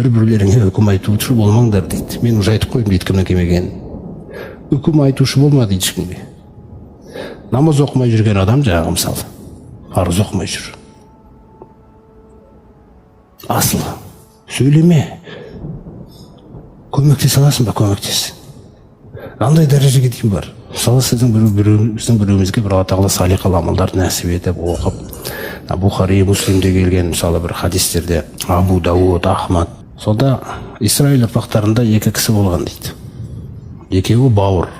бір-бірлеріңе үкім айтушы болмаңдар дейді. Мен уже айтып қойдым дейді кімнің кім екенін. Үкім айтушы болма дейді ешкімге. Намаз оқымай жүрген адам жаңағы мысалы парыз оқымай жүр. Асыл сөйлеме. Көмектесе аласың ба? Көмектес. Қандай дәрежеге дейін бар? Мысалы сіздің біреуімізге бір Алла тағала салиқалы амалдарды нәсіп етіп оқып, Бухари, Муслимде келген мысалы бір хадистерде Абу Дауд, Ахмад. Сонда Исраиль ұрпақтарында екі кісі болған дейді. Екеуі бауыр.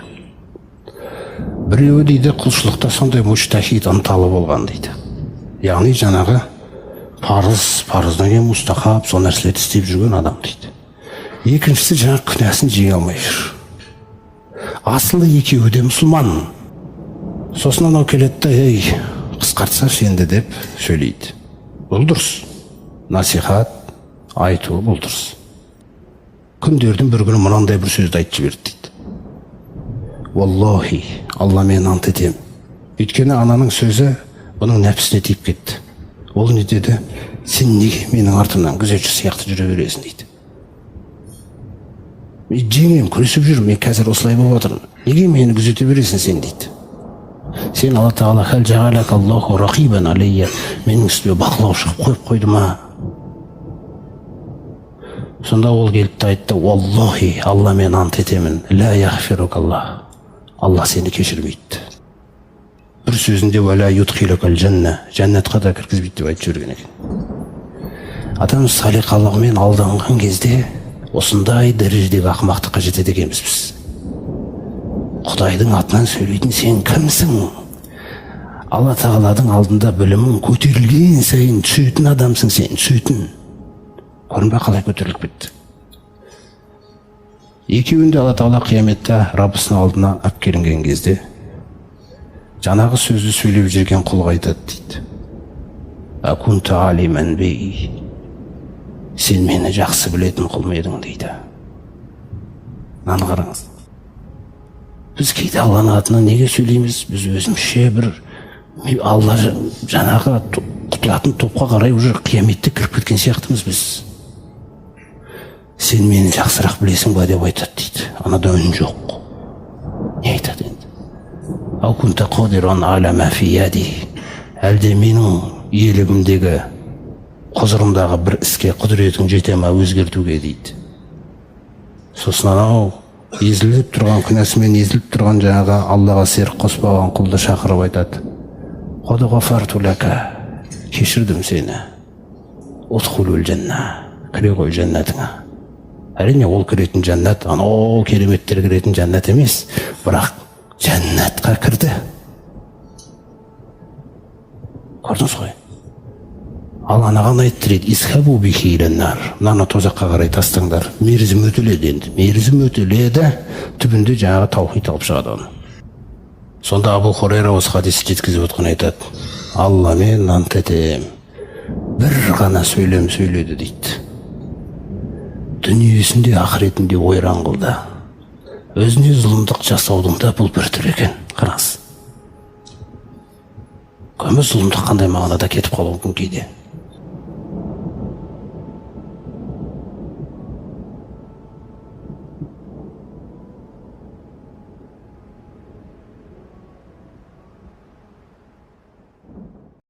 Біреуі дейді құлшылықта сондай муштахид, ынталы болған дейді. Яғни жаңағы парыздан кейін мұстахаб сол нәрселерді істеп жүрген адам дейді. Екіншісі жаңағы күнәсін жеңе алмай жүр. Асылы екеуі де мұсылман. Сосын анау келеді де, ей, қысқартсашы енді деп сөйлейді. Бұл дұрыс. Насихат айту бұл дұрыс. Күндердің бір күні мынандай бір сөзді айтып жіберді дейді. Валлахи, Алла мен ант етем. Өйткені ананың сөзі бұның нәпсісіне тиіп кетті. Ол не деді? Сен неге менің артымнан күзетші сияқты жүре бересің дейді. Мен жеңем, күресіп жүрмін, мен қазір осылай болып отырмын. Неге мені күзете бересің сен дейді. Сен Алла тағала хәл жағалак Аллаху рақибан алейя, менің үстіме бақылаушы қойып қойды ма? Сонда ол келіп айтты, Валлахи, Алла мен ант етемін, ля яхфирук Аллах. Алла сені кешірмейді. Бір сөзінде валя юдхилукал жанна, жәннатқа да кіргізбейді деп айтып жүрген екен. Адам салиқалығымен алданған кезде осындай дәрежедегі ақымақтыққа жетеді екенбіз біз. Құдайдың атынан сөйлейтін сен кімсің? Алла тағаладың алдында білімің көтерілген сайын түсетін адамсың сен, түсетін. Көрінбе қалай көтеріліп кетті. Екеуінде Алла тағала қияметте Раббысының алдына алып келінген кезде жаңағы сөзді сөйлеп жүрген құлға айтады дейді. Акунту алиман би. Сен мені жақсы білетін құл ма едің дейді. Наны қараңыз. Біз кейде Алланың атынан неге сөйлейміз? Біз өзімізше бір Алла жаңағы құтылатын топқа қарай уже қияметте кіріп кеткен сияқтымыз біз. Сен мені жақсырақ білесің ба деп айтады дейді. Анада үн жоқ. Не айтады енді? Ау күнті қодирон аля мафияди. Әлде менің иелігімдегі құзырымдағы бір іске құдіретің жете ма өзгертуге дейді. Сосын анау езіліп тұрған күнәсімен езіліп тұрған жаңағы Аллаға серік қоспаған құлды шақырып айтады. Қод ғафарту лака. Кешірдім сені. Удхулул жанна. Кіре ғой жәннатыңа. Әрине ол кіретін жәннат, анау кереметтер кіретін жәннат емес, бірақ жәннатқа кірді. Көрдіңіз ғой? Ал анаған айтты дейді, исхабу бихи иленнар. Мынаны тозаққа қарай тастаңдар. Мерзім өтіледі енді. Мерзім өтіледі, түбінде жаңағы таухид алып шығады оны. Сонда Абу Хурайра осы хадисті жеткізіп отқан айтады. Алла мен ант етем. Бір ғана сөйлем сөйледі дейді. Дүниесінде ақыретінде ойран қылды. Өзіне зұлымдық жасаудың да бұл бір түрі екен. Қараңыз. Көмір зұлымдық қандай мағынада кетіп қалуы мүмкін кейде.